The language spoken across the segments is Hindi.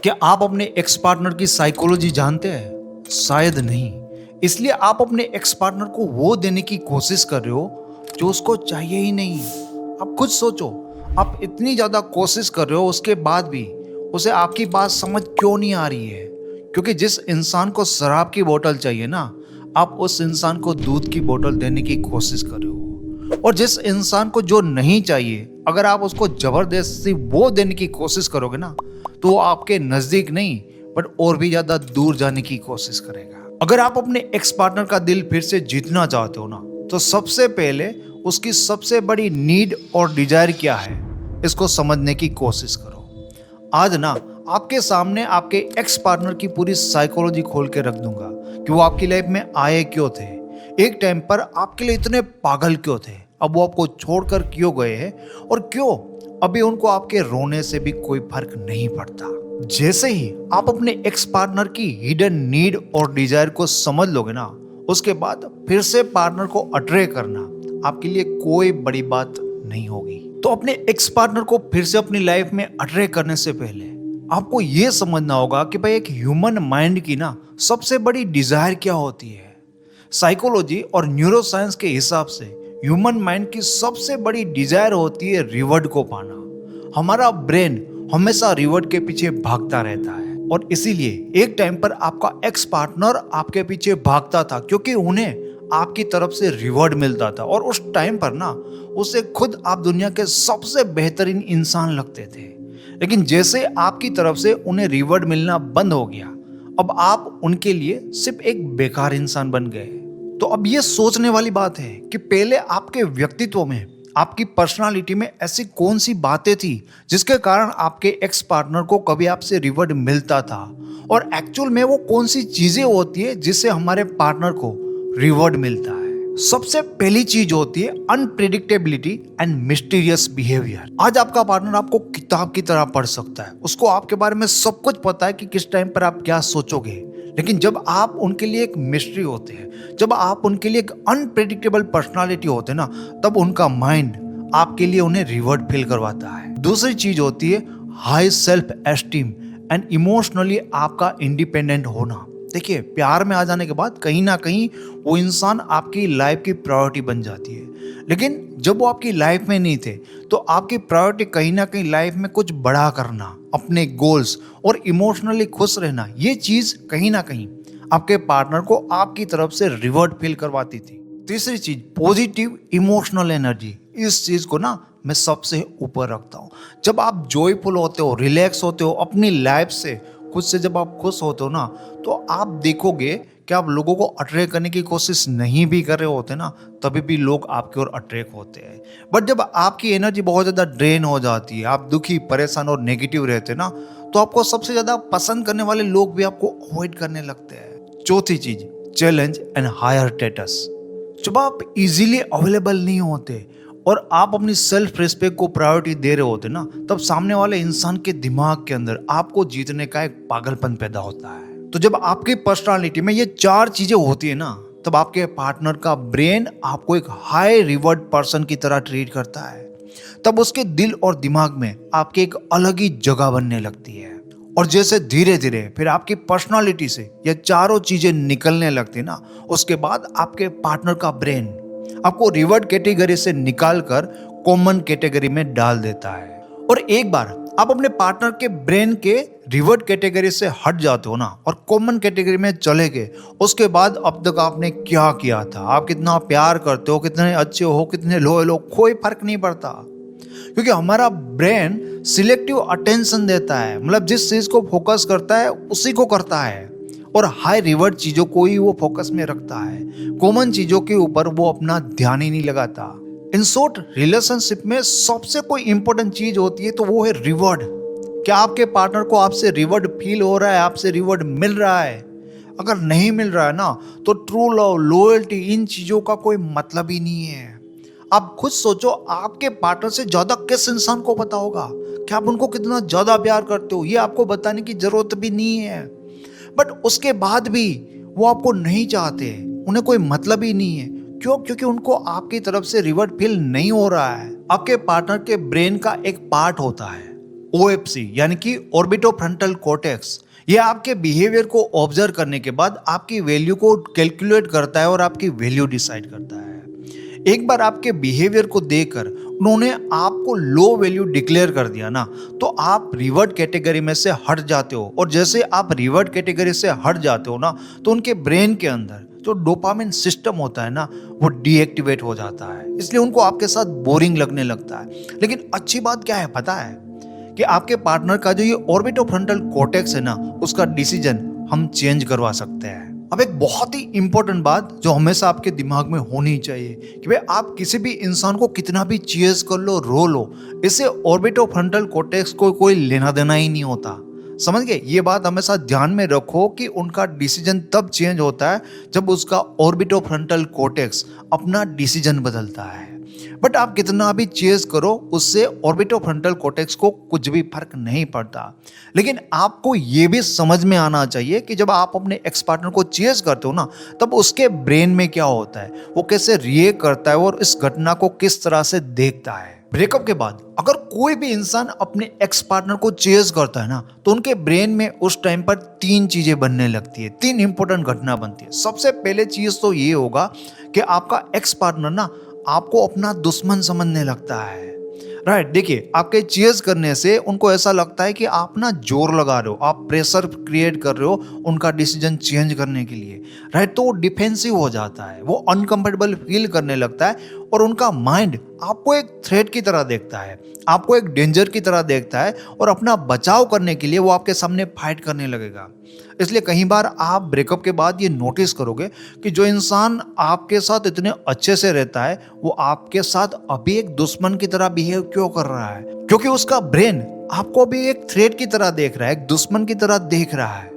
क्या आप अपने एक्स पार्टनर की साइकोलॉजी जानते हैं? शायद नहीं। इसलिए आप अपने एक्स पार्टनर को वो देने की कोशिश कर रहे हो जो उसको चाहिए ही नहीं। आप खुद सोचो, आप इतनी ज़्यादा कोशिश कर रहे हो, उसके बाद भी उसे आपकी बात समझ क्यों नहीं आ रही है? क्योंकि जिस इंसान को शराब की बोतल चाहिए ना, आप उस इंसान को दूध की बोतल देने की कोशिश कर रहे हो। और जिस इंसान को जो नहीं चाहिए, अगर आप उसको जबरदस्ती वो देने की कोशिश करोगे ना, तो वो आपके नजदीक नहीं बट और भी ज्यादा दूर जाने की कोशिश करेगा। अगर आप अपने एक्स पार्टनर का दिल फिर से जीतना चाहते हो ना, तो सबसे पहले उसकी सबसे बड़ी नीड और डिजायर क्या है, इसको समझने की कोशिश करो। आज ना आपके सामने आपके एक्स पार्टनर की पूरी साइकोलॉजी खोल के रख दूंगा कि वो आपकी लाइफ में आए क्यों थे, एक टाइम पर आपके लिए इतने पागल क्यों थे, अब वो आपको छोड़कर क्यों गए हैं और क्यों अभी उनको आपके रोने से भी कोई फर्क नहीं पड़ता। जैसे ही आप अपने एक्स पार्टनर की हिडन नीड और डिजायर को समझ लोगे ना, उसके बाद फिर से पार्टनर को अट्रैक्ट करना आपके लिए कोई बड़ी बात नहीं होगी। तो अपने एक्स पार्टनर को फिर से अपनी लाइफ में अट्रैक्ट करने से पहले आपको यह समझना होगा कि भाई एक ह्यूमन माइंड की ना सबसे बड़ी डिजायर क्या होती है। साइकोलॉजी और न्यूरोसाइंस के हिसाब से ह्यूमन माइंड की सबसे बड़ी डिजायर होती है रिवॉर्ड को पाना। हमारा ब्रेन हमेशा रिवॉर्ड के पीछे भागता रहता है और इसीलिए एक टाइम पर आपका एक्स पार्टनर आपके पीछे भागता था क्योंकि उन्हें आपकी तरफ से रिवॉर्ड मिलता था और उस टाइम पर ना उसे खुद आप दुनिया के सबसे बेहतरीन इंसान लगते थे। लेकिन जैसे आपकी तरफ से उन्हें रिवॉर्ड मिलना बंद हो गया, अब आप उनके लिए सिर्फ एक बेकार इंसान बन गए। तो अब ये सोचने वाली बात है कि पहले आपके व्यक्तित्व में, आपकी पर्सनालिटी में ऐसी कौन सी बातें थी जिसके कारण आपके एक्स पार्टनर को कभी आपसे रिवॉर्ड मिलता था, और एक्चुअल में वो कौन सी चीजें होती है जिससे हमारे पार्टनर को रिवॉर्ड मिलता है। सबसे पहली चीज होती है अनप्रेडिक्टेबिलिटी एंड मिस्टीरियस बिहेवियर। आज आपका पार्टनर आपको किताब की तरह पढ़ सकता है, उसको आपके बारे में सब कुछ पता है कि किस टाइम पर आप क्या सोचोगे, लेकिन जब आप उनके लिए एक मिस्ट्री होते हैं, जब आप उनके लिए एक अनप्रेडिक्टेबल पर्सनालिटी होते हैं ना, तब उनका माइंड आपके लिए उन्हें रिवॉर्ड फील करवाता है। दूसरी चीज होती है high self esteem and emotionally आपका इंडिपेंडेंट होना। देखिए, प्यार में आ जाने के बाद कहीं ना कहीं वो इंसान आपकी लाइफ की प्रायोरिटी बन जाती है, लेकिन जब वो आपकी लाइफ में नहीं थे तो आपकी प्रायोरिटी कहीं ना कहीं लाइफ में कुछ बड़ा करना, अपने गोल्स और इमोशनली खुश रहना, ये चीज कहीं ना कहीं आपके पार्टनर को आपकी तरफ से रिवॉर्ड फील करवाती थी। तीसरी चीज पॉजिटिव इमोशनल एनर्जी। इस चीज को ना मैं सबसे ऊपर रखता हूँ। जब आप जॉयफुल होते हो, रिलैक्स होते हो अपनी लाइफ से, खुद से जब आप खुश होते हो ना, तो आप देखोगे कि आप लोगों को अट्रैक्ट करने की कोशिश नहीं भी कर रहे होते ना, तभी भी लोग आपकी ओर अट्रैक्ट होते हैं। बट जब आपकी एनर्जी बहुत ज़्यादा ड्रेन हो जाती है, आप दुखी, परेशान और नेगेटिव रहते हैं ना, तो आपको सबसे ज़्यादा पसंद करने वाले लोग भी आपको अवॉइड करने लगते हैं। चौथी चीज चैलेंज एंड हायर स्टेटस। जब आप इजीली अवेलेबल नहीं होते और आप अपनी सेल्फ रिस्पेक्ट को प्रायोरिटी दे रहे होते ना, तब सामने वाले इंसान के दिमाग के अंदर आपको जीतने का एक पागलपन पैदा होता है। तो जब आपकी पर्सनालिटी में ये चार चीजें होती है ना, तब आपके पार्टनर का ब्रेन आपको एक हाई रिवॉर्ड पर्सन की तरह ट्रीट करता है। तब उसके दिल और दिमाग में आपकी एक अलग ही जगह बनने लगती है। और जैसे धीरे धीरे फिर आपकी पर्सनालिटी से ये चारों चीजें निकलने लगती है ना, उसके बाद आपके पार्टनर का ब्रेन आपको रिवॉर्ड कैटेगरी से निकालकर कॉमन कैटेगरी में डाल देता है। और एक बार आप अपने पार्टनर के ब्रेन के रिवॉर्ड कैटेगरी से हट जाते हो ना और कॉमन कैटेगरी में चले गए, उसके बाद अब तक आपने क्या किया था, आप कितना प्यार करते हो, कितने अच्छे हो, कितने लोयल हो, कोई फर्क नहीं पड़ता। क्योंकि हमारा ब्रेन सिलेक्टिव अटेंशन देता है, मतलब जिस चीज को फोकस करता है उसी को करता है, और हाई रिवॉर्ड चीजों को ही वो फोकस में रखता है। कॉमन चीजों के ऊपर वो अपना ध्यान ही नहीं लगाता। इन शॉर्ट, रिलेशनशिप में सबसे कोई इंपॉर्टेंट चीज होती है तो वो है रिवॉर्ड। क्या आपके पार्टनर को आपसे रिवॉर्ड फील हो रहा है, आपसे रिवॉर्ड मिल रहा है? अगर नहीं मिल रहा है ना, तो ट्रू लव, लॉयल्टी, इन चीजों का कोई मतलब ही नहीं है। आप खुद सोचो, आपके पार्टनर से ज्यादा किस इंसान को पता होगा कि आप उनको कितना ज्यादा प्यार करते हो? ये आपको बताने की जरूरत भी नहीं है। बट उसके बाद भी वो आपको नहीं चाहते, उन्हें कोई मतलब ही नहीं है। क्यों? क्योंकि उनको आपकी तरफ से रिवॉर्ड फील नहीं हो रहा है। आपके पार्टनर के ब्रेन का एक पार्ट होता है ओएफसी यानी कि ऑर्बिटोफ्रंटल कॉर्टेक्स, ये आपके बिहेवियर को ऑब्जर्व करने के बाद आपकी वैल्यू को कैलकुलेट करता है और आपकी वैल्यू डिसाइड करता है। एक बार आपके बिहेवियर को देखकर उन्होंने आपको लो वैल्यू डिक्लेयर कर दिया ना, तो आप रिवर्ट कैटेगरी में से हट जाते हो, और जैसे आप रिवर्ट कैटेगरी से हट जाते हो ना, तो उनके ब्रेन के अंदर जो डोपामिन सिस्टम होता है ना, वो डीएक्टिवेट हो जाता है। इसलिए उनको आपके साथ बोरिंग लगने लगता है। लेकिन अच्छी बात क्या है पता है, कि आपके पार्टनर का जो ये ऑर्बिटोफ्रंटल कॉर्टेक्स है ना, उसका डिसीजन हम चेंज करवा सकते हैं। अब एक बहुत ही इंपॉर्टेंट बात जो हमेशा आपके दिमाग में होनी चाहिए कि भाई आप किसी भी इंसान को कितना भी चेज कर लो, रो लो, इससे ऑर्बिटोफ्रंटल कॉर्टेक्स को कोई लेना देना ही नहीं होता। समझ गए? ये बात हमेशा ध्यान में रखो कि उनका डिसीजन तब चेंज होता है जब उसका ऑर्बिटोफ्रंटल कॉर्टेक्स अपना डिसीजन बदलता है। बट आप कितना भी चेज करो, उससे ऑर्बिटोफ्रंटल कॉर्टेक्स को कुछ भी फर्क नहीं पड़ता। लेकिन आपको ये भी समझ में आना चाहिए कि जब आप अपने एक्स पार्टनर को चेज करते हो ना, तब उसके ब्रेन में क्या होता है, वो कैसे रिएक्ट करता है और इस घटना को किस तरह से देखता है। ब्रेकअप के बाद अगर कोई भी इंसान अपने एक्स पार्टनर को चेज करता है ना, तो उनके ब्रेन में उस टाइम पर तीन चीजें बनने लगती है, तीन इंपॉर्टेंट घटना बनती है। सबसे पहले चीज तो ये होगा कि आपका एक्स पार्टनर ना आपको अपना दुश्मन समझने लगता है। राइट, देखिए आपके चेज करने से उनको ऐसा लगता है कि आप ना जोर लगा रहे हो, आप प्रेशर क्रिएट कर रहे हो उनका डिसीजन चेंज करने के लिए। राइट, तो वो डिफेंसिव हो जाता है, वो अनकंफर्टेबल फील करने लगता है, और उनका माइंड आपको एक थ्रेट की तरह देखता है, आपको एक डेंजर की तरह देखता है, और अपना बचाव करने के लिए वो आपके सामने फाइट करने लगेगा। इसलिए कई बार आप ब्रेकअप के बाद ये नोटिस करोगे कि जो इंसान आपके साथ इतने अच्छे से रहता है, वो आपके साथ अभी एक दुश्मन की तरह बिहेव क्यों कर रहा है? क्योंकि उसका ब्रेन आपको भी एक थ्रेट की तरह देख रहा है, एक दुश्मन की तरह देख रहा है।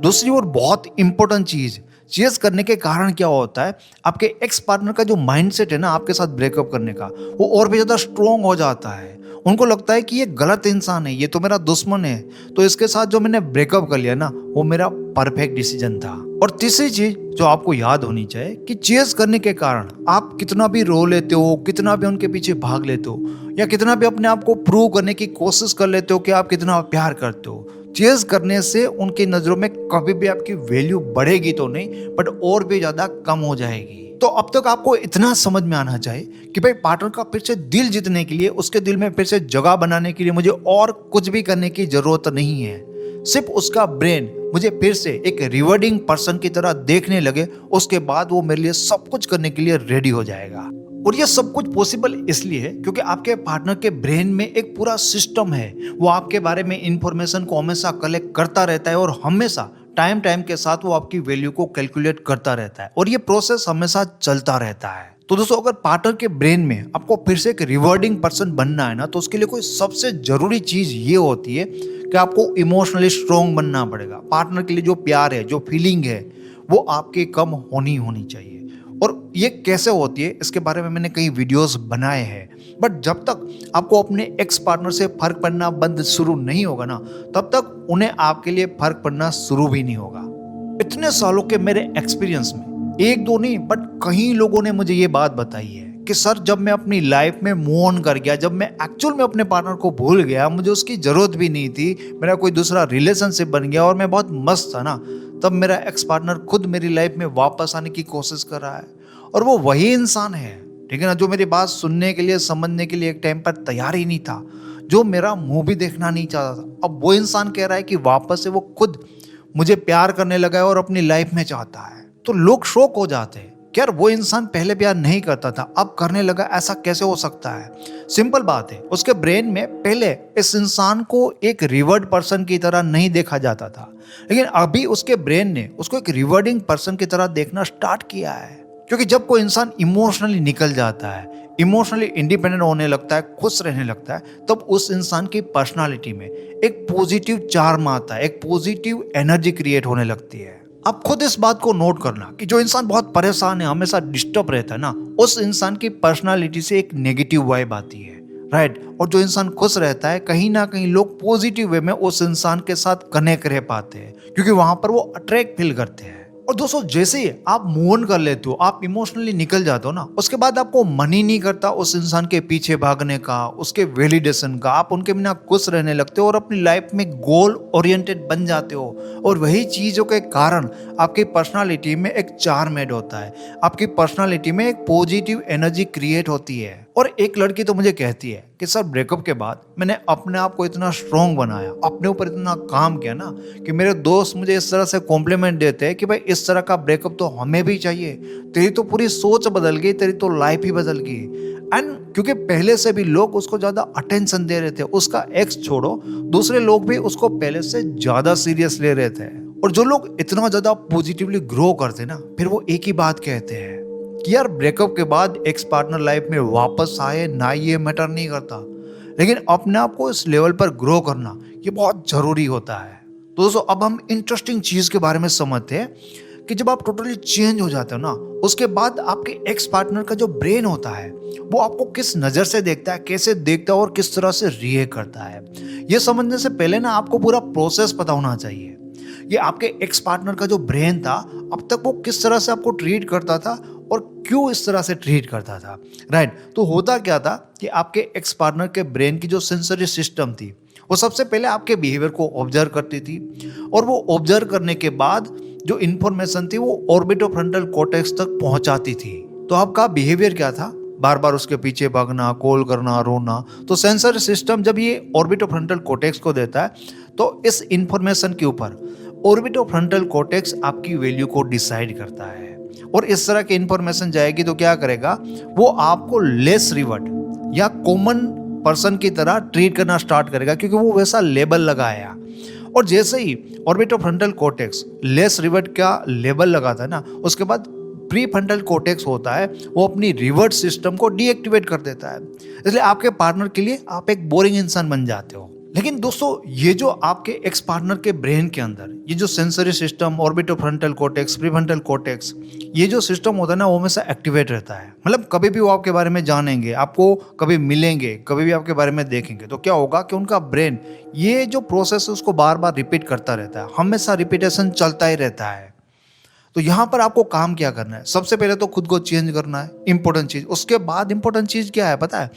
दूसरी और बहुत इंपॉर्टेंट चीज, चेज करने के कारण क्या होता है, आपके एक्स पार्टनर का जो माइंडसेट है ना आपके साथ ब्रेकअप करने का, वो और भी ज्यादा स्ट्रोंग हो जाता है। उनको लगता है कि ये गलत इंसान है, ये तो मेरा दुश्मन है, तो इसके साथ जो मैंने ब्रेकअप कर लिया ना, वो मेरा परफेक्ट डिसीजन था। और तीसरी चीज जो आपको याद होनी चाहिए कि चेज करने के कारण आप कितना भी रो लेते हो, कितना भी उनके पीछे भाग लेते हो, या कितना भी अपने आप को प्रूव करने की कोशिश कर लेते हो कि आप कितना प्यार करते हो, चेज करने से उनकी नजरों में कभी भी आपकी वैल्यू बढ़ेगी तो नहीं, बट और भी ज्यादा कम हो जाएगी। तो अब तक आपको इतना समझ में आना चाहिए कि भाई पार्टनर का फिर से दिल जीतने के लिए, उसके दिल में फिर से जगह बनाने के लिए मुझे और कुछ भी करने की जरूरत नहीं है। सिर्फ उसका ब्रेन मुझे फिर से एक रिवॉर्डिंग पर्सन की तरह देखने लगे, उसके बाद वो मेरे लिए सब कुछ करने के लिए रेडी हो जाएगा। और ये सब कुछ पॉसिबल इसलिए है क्योंकि आपके पार्टनर के ब्रेन में एक पूरा सिस्टम है, वो आपके बारे में इंफॉर्मेशन को हमेशा कलेक्ट करता रहता है, और हमेशा टाइम टाइम के साथ वो आपकी वैल्यू को कैलकुलेट करता रहता है, और ये प्रोसेस हमेशा चलता रहता है। तो दोस्तों, अगर पार्टनर के ब्रेन में आपको फिर से एक रिवॉर्डिंग पर्सन बनना है ना, तो उसके लिए कोई सबसे जरूरी चीज ये होती है कि आपको इमोशनली स्ट्रोंग बनना पड़ेगा। पार्टनर के लिए जो प्यार है, जो फीलिंग है, वो आपकी कम होनी चाहिए। और ये कैसे होती है, इसके बारे में मैंने कई वीडियोस बनाए हैं। बट जब तक आपको अपने एक्स पार्टनर से फर्क पड़ना बंद शुरू नहीं होगा ना, तब तक उन्हें आपके लिए फर्क पड़ना शुरू भी नहीं होगा। इतने सालों के मेरे एक्सपीरियंस में एक दो नहीं बट कई लोगों ने मुझे ये बात बताई है कि सर, जब मैं अपनी लाइफ में मूव ऑन कर गया, जब मैं एक्चुअल में अपने पार्टनर को भूल गया, मुझे उसकी जरूरत भी नहीं थी, मेरा कोई दूसरा रिलेशनशिप बन गया और मैं बहुत मस्त था ना, तब मेरा एक्स पार्टनर खुद मेरी लाइफ में वापस आने की कोशिश कर रहा है। और वो वही इंसान है, ठीक है ना, जो मेरी बात सुनने के लिए, समझने के लिए एक टाइम पर तैयार ही नहीं था, जो मेरा मुंह भी देखना नहीं चाहता था। अब वो इंसान कह रहा है कि वापस से वो खुद मुझे प्यार करने लगा है और अपनी लाइफ में चाहता है। तो लोग शॉक हो जाते हैं कि यार, वो इंसान पहले प्यार नहीं करता था, अब करने लगा, ऐसा कैसे हो सकता है? सिंपल बात है, उसके ब्रेन में पहले इस इंसान को एक रिवर्ड पर्सन की तरह नहीं देखा जाता था, लेकिन अभी उसके ब्रेन ने उसको एक रिवर्डिंग पर्सन की तरह देखना स्टार्ट किया है। क्योंकि जब कोई इंसान इमोशनली निकल जाता है, इमोशनली इंडिपेंडेंट होने लगता है, खुश रहने लगता है, तब उस इंसान की पर्सनालिटी में एक पॉजिटिव चार्म आता है, एक पॉजिटिव एनर्जी क्रिएट होने लगती है। आप खुद इस बात को नोट करना कि जो इंसान बहुत परेशान है, हमेशा डिस्टर्ब रहता है ना, उस इंसान की पर्सनालिटी से एक नेगेटिव वाइब आती है, राइट। और जो इंसान खुश रहता है, कहीं ना कहीं लोग पॉजिटिव वे में उस इंसान के साथ कनेक्ट रह पाते हैं, क्योंकि वहां पर वो अट्रैक्ट फील करते हैं। और दोस्तों जैसे ही आप मूव ऑन कर लेते हो, आप इमोशनली निकल जाते हो ना, उसके बाद आपको मन ही नहीं करता उस इंसान के पीछे भागने का, उसके वैलिडेशन का। आप उनके बिना खुश रहने लगते हो और अपनी लाइफ में गोल ओरिएंटेड बन जाते हो। और वही चीज़ों के कारण आपकी पर्सनालिटी में एक चार्म ऐड होता है, आपकी पर्सनालिटी में एक पॉजिटिव एनर्जी क्रिएट होती है। और एक लड़की तो मुझे कहती है कि सर ब्रेकअप के बाद मैंने अपने आप को इतना स्ट्रांग बनाया, अपने ऊपर इतना काम किया ना, कि मेरे दोस्त मुझे इस तरह से कॉम्प्लीमेंट देते हैं कि भाई इस तरह का ब्रेकअप तो हमें भी चाहिए, तेरी तो पूरी सोच बदल गई, तेरी तो लाइफ ही बदल गई। एंड क्योंकि पहले से भी लोग उसको ज़्यादा अटेंशन दे रहे थे, उसका एक्स छोड़ो, दूसरे लोग भी उसको पहले से ज़्यादा सीरियस ले रहे थे। और जो लोग इतना ज़्यादा पॉजिटिवली ग्रो करते ना, फिर वो एक ही बात कहते हैं कि यार ब्रेकअप के बाद एक्स पार्टनर लाइफ में वापस आए ना, ये मैटर नहीं करता, लेकिन अपने आप को इस लेवल पर ग्रो करना ये बहुत जरूरी होता है। तो दोस्तों अब हम इंटरेस्टिंग चीज के बारे में समझते हैं कि जब आप टोटली चेंज हो जाते हो ना, उसके बाद आपके एक्स पार्टनर का जो ब्रेन होता है वो आपको किस नज़र से देखता है, कैसे देखता है और किस तरह से रिएक्ट करता है। ये समझने से पहले ना आपको पूरा प्रोसेस पता होना चाहिए। ये आपके एक्स पार्टनर का जो ब्रेन था, अब तक वो किस तरह से आपको ट्रीट करता था और क्यों इस तरह से ट्रीट करता था, राइट। तो होता क्या था कि आपके एक्स पार्टनर के ब्रेन की जो सेंसरी सिस्टम थी, वो सबसे पहले आपके बिहेवियर को ऑब्जर्व करती थी, और वो ऑब्जर्व करने के बाद जो इन्फॉर्मेशन थी वो ऑर्बिटोफ्रंटल कॉर्टेक्स तक पहुंचाती थी। तो आपका बिहेवियर क्या था, बार बार उसके पीछे भागना, कॉल करना, रोना। तो सेंसर सिस्टम जब ये ऑर्बिटोफ्रंटल कॉर्टेक्स को देता है, तो इस इंफॉर्मेशन के ऊपर ऑर्बिटोफ्रंटल कॉर्टेक्स आपकी वैल्यू को डिसाइड करता है। और इस तरह की इंफॉर्मेशन जाएगी तो क्या करेगा, वो आपको लेस रिवर्ट या कॉमन पर्सन की तरह ट्रीट करना स्टार्ट करेगा, क्योंकि वो वैसा लेबल लगाया। और जैसे ही ऑर्बिटोफ्रंटल कॉर्टेक्स लेस रिवर्ट का लेबल लगाता है ना, उसके बाद प्रीफ्रंटल कॉर्टेक्स होता है, वो अपनी रिवर्ट सिस्टम को डीएक्टिवेट कर देता है। इसलिए आपके पार्टनर के लिए आप एक बोरिंग इंसान बन जाते हो। लेकिन दोस्तों ये जो आपके एक्स पार्टनर के ब्रेन के अंदर ये जो sensory system, orbitofrontal cortex, prefrontal cortex, ये जो सिस्टम होता है ना, वो हमेशा एक्टिवेट रहता है। मतलब कभी भी वो आपके बारे में जानेंगे, आपको कभी मिलेंगे, कभी भी आपके बारे में देखेंगे, तो क्या होगा कि उनका ब्रेन ये जो प्रोसेस है उसको बार बार रिपीट करता रहता है, हमेशा रिपीटेशन चलता ही रहता है। तो यहाँ पर आपको काम क्या करना है, सबसे पहले तो खुद को चेंज करना है, इंपॉर्टेंट चीज। उसके बाद इंपॉर्टेंट चीज क्या है पता है,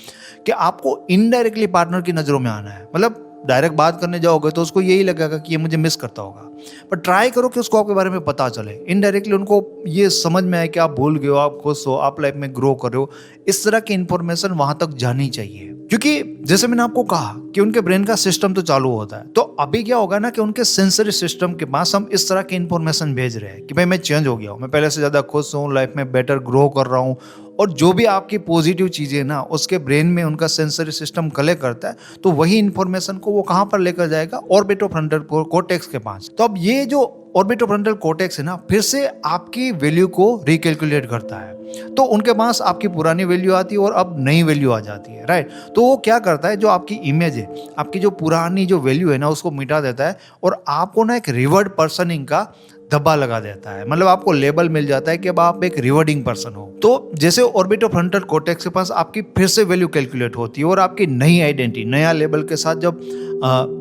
कि आपको इनडायरेक्टली पार्टनर की नजरों में आना है। मतलब डायरेक्ट बात करने जाओगे तो उसको यही लगेगा कि ये मुझे मिस करता होगा, पर ट्राई करो कि उसको आपके बारे में पता चले, इनडायरेक्टली उनको ये समझ में आए कि आप भूल गए हो, आप खुश हो, आप लाइफ में ग्रो कर रहे हो। इस तरह की इंफॉर्मेशन वहां तक जानी चाहिए, क्योंकि जैसे मैंने आपको कहा कि उनके ब्रेन का सिस्टम तो चालू होता है। तो अभी क्या होगा ना कि उनके सेंसरी सिस्टम के पास हम इस तरह की इंफॉर्मेशन भेज रहे हैं कि भाई मैं चेंज हो गया हूँ, मैं पहले से ज़्यादा खुश हूँ, लाइफ में बेटर ग्रो कर रहा हूँ। और जो भी आपकी पॉजिटिव चीज़ें ना उसके ब्रेन में उनका सेंसरी सिस्टम कलेक्ट करता है, तो वही इंफॉर्मेशन को वो कहाँ पर लेकर जाएगा, ऑर्बिटोफ्रंटल कॉर्टेक्स के पास। तो अब ये जो ऑर्बिटोफ्रंटल कॉर्टेक्स है ना, फिर से आपकी वैल्यू को रिकैलकुलेट करता है। तो उनके पास आपकी पुरानी वैल्यू आती है और अब नई वैल्यू आ जाती है, राइट। तो वो क्या करता है, जो आपकी इमेज है, आपकी जो पुरानी जो वैल्यू है ना, उसको मिटा देता है और आपको ना एक रिवर्ड पर्सनिंग का धब्बा लगा देता है। मतलब आपको लेबल मिल जाता है कि अब आप एक रिवर्डिंग पर्सन हो। तो जैसे ऑर्बिटोफ्रंटल कॉर्टेक्स के पास आपकी फिर से वैल्यू कैलकुलेट होती है और आपकी नई आइडेंटिटी, नया लेबल के साथ जब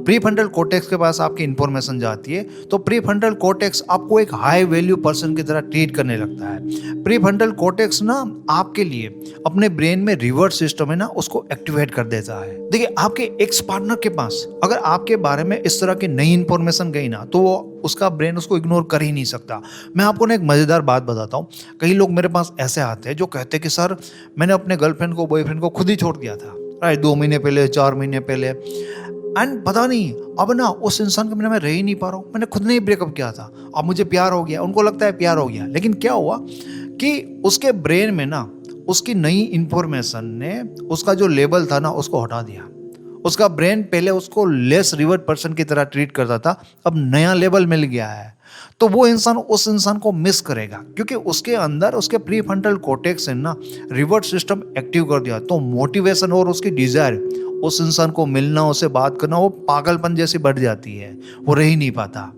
प्रीफ्रंटल कॉर्टेक्स के पास आपकी इंफॉर्मेशन जाती है, तो प्रीफ्रंटल कॉर्टेक्स आपको एक हाई वैल्यू पर्सन की तरह ट्रीट करने लगता है। प्रीफ्रंटल कॉर्टेक्स ना आपके लिए अपने ब्रेन में रिवर्ट सिस्टम है ना, उसको एक्टिवेट कर देता है। देखिए आपके एक्स पार्टनर के पास अगर आपके बारे में इस तरह की नई इंफॉर्मेशन गई ना, तो वो उसका ब्रेन उसको इग्नोर कर ही नहीं सकता। मैं आपको ना एक मज़ेदार बात बताता हूँ। कई लोग मेरे पास ऐसे आते हैं जो कहते हैं कि सर मैंने अपने गर्लफ्रेंड को, बॉयफ्रेंड को खुद ही छोड़ दिया था, राइट, 2 महीने पहले, 4 महीने पहले, एंड पता नहीं अब ना उस इंसान के बिना मैं रह ही नहीं पा रहा हूँ, मैंने खुद ने ही ब्रेकअप किया था, अब मुझे प्यार हो गया। उनको लगता है प्यार हो गया, लेकिन क्या हुआ कि उसके ब्रेन में ना उसकी नई इंफॉर्मेशन ने उसका जो लेबल था ना उसको हटा दिया। उसका ब्रेन पहले उसको लेस रिवर्ट पर्सन की तरह ट्रीट करता था, अब नया लेवल मिल गया है। तो वो इंसान उस इंसान को मिस करेगा, क्योंकि उसके अंदर उसके प्रीफ्रंटल कॉर्टेक्स ने ना रिवर्ट सिस्टम एक्टिव कर दिया। तो मोटिवेशन और उसकी डिजायर उस इंसान को मिलना, उससे बात करना, वो पागलपन जैसी बढ़ जाती है, वो रह ही नहीं पाता।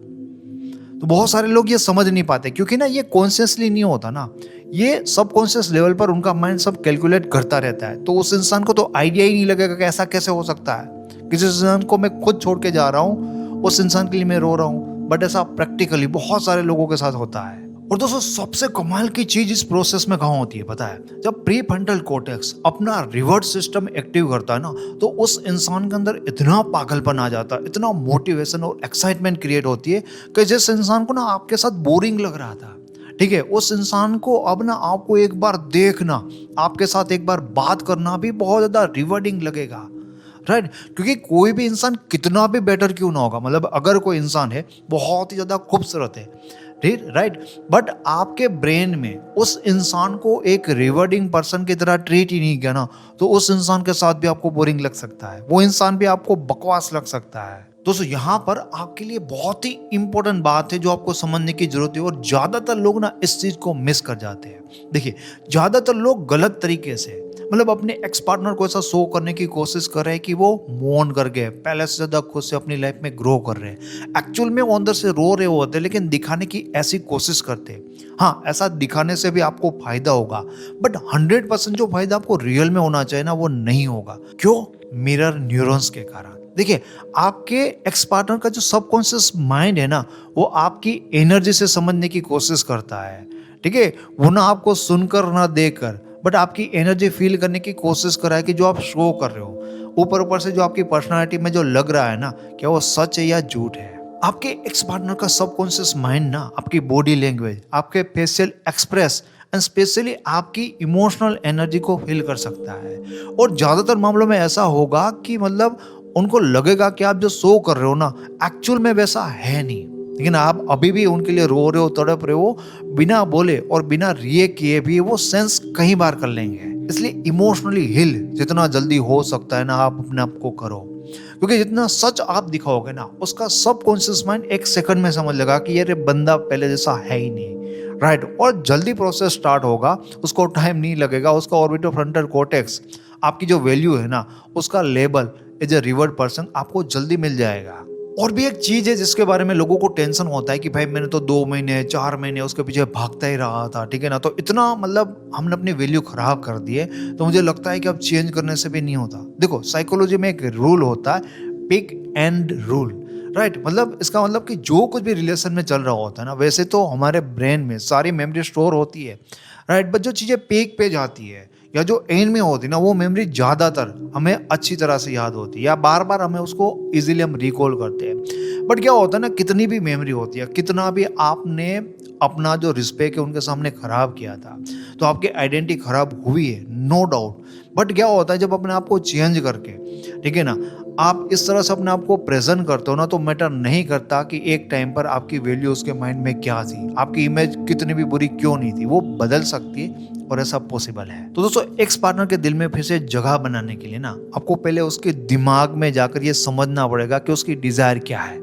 तो बहुत सारे लोग ये समझ नहीं पाते, क्योंकि ना ये कॉन्शियसली नहीं होता ना, ये सबकॉन्शियस लेवल पर उनका माइंड सब कैलकुलेट करता रहता है। तो उस इंसान को तो आइडिया ही नहीं लगेगा कि ऐसा कैसे हो सकता है, किसी इंसान को मैं खुद छोड़ के जा रहा हूँ, उस इंसान के लिए मैं रो रहा हूँ। बट ऐसा प्रैक्टिकली बहुत सारे लोगों के साथ होता है। और दोस्तों सबसे कमाल की चीज इस प्रोसेस में कहाँ होती है पता है? जब प्री फ्रंटल कॉर्टेक्स अपना रिवर्ट सिस्टम एक्टिव करता है ना, तो उस इंसान के अंदर इतना पागलपन आ जाता है, इतना मोटिवेशन और एक्साइटमेंट क्रिएट होती है कि जिस इंसान को ना आपके साथ बोरिंग लग रहा था, ठीक है, उस इंसान को अब ना आपको एक बार देखना, आपके साथ एक बार बात करना भी बहुत ज्यादा रिवॉर्डिंग लगेगा। राइट, क्योंकि कोई भी इंसान कितना भी बेटर क्यों ना होगा, मतलब अगर कोई इंसान है बहुत ही ज्यादा खूबसूरत है, ठीक, राइट, बट आपके ब्रेन में उस इंसान को एक रिवर्डिंग पर्सन की तरह ट्रीट ही नहीं किया ना, तो उस इंसान के साथ भी आपको बोरिंग लग सकता है, वो इंसान भी आपको बकवास लग सकता है। दोस्तों यहाँ पर आपके लिए बहुत ही इंपॉर्टेंट बात है जो आपको समझने की जरूरत है, और ज्यादातर लोग ना इस चीज को मिस कर जाते हैं। देखिए, ज्यादातर लोग गलत तरीके से, मतलब अपने एक्स पार्टनर को ऐसा शो करने की कोशिश कर रहे हैं कि वो मूव ऑन कर गए, पहले से ज्यादा खुद से अपनी लाइफ में ग्रो कर रहे हैं। एक्चुअल में वो अंदर से रो रहे होते हैं, लेकिन दिखाने की ऐसी कोशिश करते हैं। हाँ, ऐसा दिखाने से भी आपको फायदा होगा, बट 100% जो फायदा आपको रियल में होना चाहिए ना, वो नहीं होगा। क्यों? मिरर न्यूरॉन्स के कारण। देखिए, आपके एक्स पार्टनर का जो सबकॉन्शियस माइंड है ना, वो आपकी एनर्जी से समझने की कोशिश करता है, ठीक है, वो ना आपको सुनकर ना देखकर, बट आपकी एनर्जी फील करने की कोशिश कर रहा है कि जो आप शो कर रहे हो, ऊपर ऊपर से जो आपकी पर्सनालिटी में जो लग रहा है ना, क्या वो सच है या झूठ है। आपके एक्स पार्टनर का सबकॉन्शियस माइंड ना आपकी बॉडी लैंग्वेज, आपके फेशियल एक्सप्रेस एंड स्पेशली आपकी इमोशनल एनर्जी को फील कर सकता है। और ज्यादातर मामलों में ऐसा होगा कि मतलब उनको लगेगा कि आप जो शो कर रहे हो ना, एक्चुअल में वैसा है नहीं, लेकिन आप अभी भी उनके लिए रो रहे हो, तड़प रहे हो, बिना बोले और बिना रिएक्ट किए भी वो सेंस कई बार कर लेंगे। इसलिए इमोशनली हिल जितना जल्दी हो सकता है ना, आप अपने आप को करो, क्योंकि जितना सच आप दिखाओगे ना, उसका सबकॉन्शियस माइंड एक सेकंड में समझ लेगा कि ये बंदा पहले जैसा है ही नहीं। राइट, और जल्दी प्रोसेस स्टार्ट होगा, उसको टाइम नहीं लगेगा, उसका ऑर्बिटो फ्रंटल कॉर्टेक्स, आपकी जो वैल्यू है ना, उसका label as a reward person आपको जल्दी मिल जाएगा। और भी एक चीज है जिसके बारे में लोगों को टेंशन होता है कि भाई मैंने तो 2 महीने 4 महीने उसके पीछे भागता ही रहा था, ठीक है ना, तो इतना मतलब हमने अपनी वैल्यू खराब कर दी है, तो मुझे लगता है कि अब चेंज करने से भी नहीं होता। देखो, साइकोलॉजी में एक रूल होता है, पिक एंड रूल। राइट, मतलब इसका मतलब कि जो कुछ भी रिलेशन में चल रहा होता है ना, वैसे तो हमारे ब्रेन में सारी मेमोरी स्टोर होती है, राइट, बट जो चीजें पीक पे जाती है या जो एंड में होती है ना, वो मेमोरी ज्यादातर हमें अच्छी तरह से याद होती है, या बार बार हमें उसको इजीली हम रिकॉल करते हैं। बट क्या होता है ना, कितनी भी मेमोरी होती है, कितना भी आपने अपना जो रिस्पेक्ट है उनके सामने खराब किया था, तो आपकी आइडेंटिटी खराब हुई है, नो डाउट। बट क्या होता है, जब अपने आप को चेंज करके, ठीक है ना, आप इस तरह से अपने आप को प्रेजेंट करते हो ना, तो मैटर नहीं करता कि एक टाइम पर आपकी वैल्यू उसके माइंड में क्या थी, आपकी इमेज कितनी भी बुरी क्यों नहीं थी, वो बदल सकती है, और ऐसा पॉसिबल है। तो दोस्तों, एक्स पार्टनर के दिल में फिर से जगह बनाने के लिए ना, आपको पहले उसके दिमाग में जाकर ये समझना पड़ेगा कि उसकी डिजायर क्या है,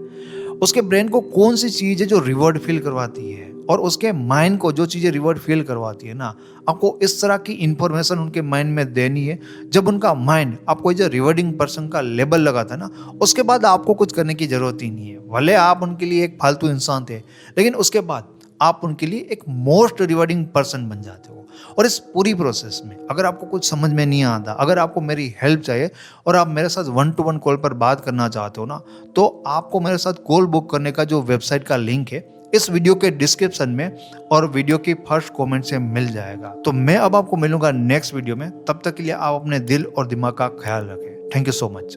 उसके ब्रेन को कौन सी चीज है जो रिवॉर्ड फील करवाती है, और उसके माइंड को जो चीजें रिवॉर्ड फील करवाती है ना, आपको इस तरह की इंफॉर्मेशन उनके माइंड में देनी है। जब उनका माइंड आपको जो रिवॉर्डिंग पर्सन का लेबल लगाता है ना, उसके बाद आपको कुछ करने की जरूरत ही नहीं है। भले आप उनके लिए एक फालतू इंसान थे, लेकिन उसके बाद आप उनके लिए एक मोस्ट रिवॉर्डिंग पर्सन बन जाते हो। और इस पूरी प्रोसेस में अगर आपको कुछ समझ में नहीं आता, अगर आपको मेरी हेल्प चाहिए और आप मेरे साथ 1-to-1 कॉल पर बात करना चाहते हो ना, तो आपको मेरे साथ कॉल बुक करने का जो वेबसाइट का लिंक है इस वीडियो के डिस्क्रिप्शन में और वीडियो की फर्स्ट कमेंट से मिल जाएगा। तो मैं अब आपको मिलूंगा नेक्स्ट वीडियो में, तब तक के लिए आप अपने दिल और दिमाग का ख्याल रखें। Thank you so much.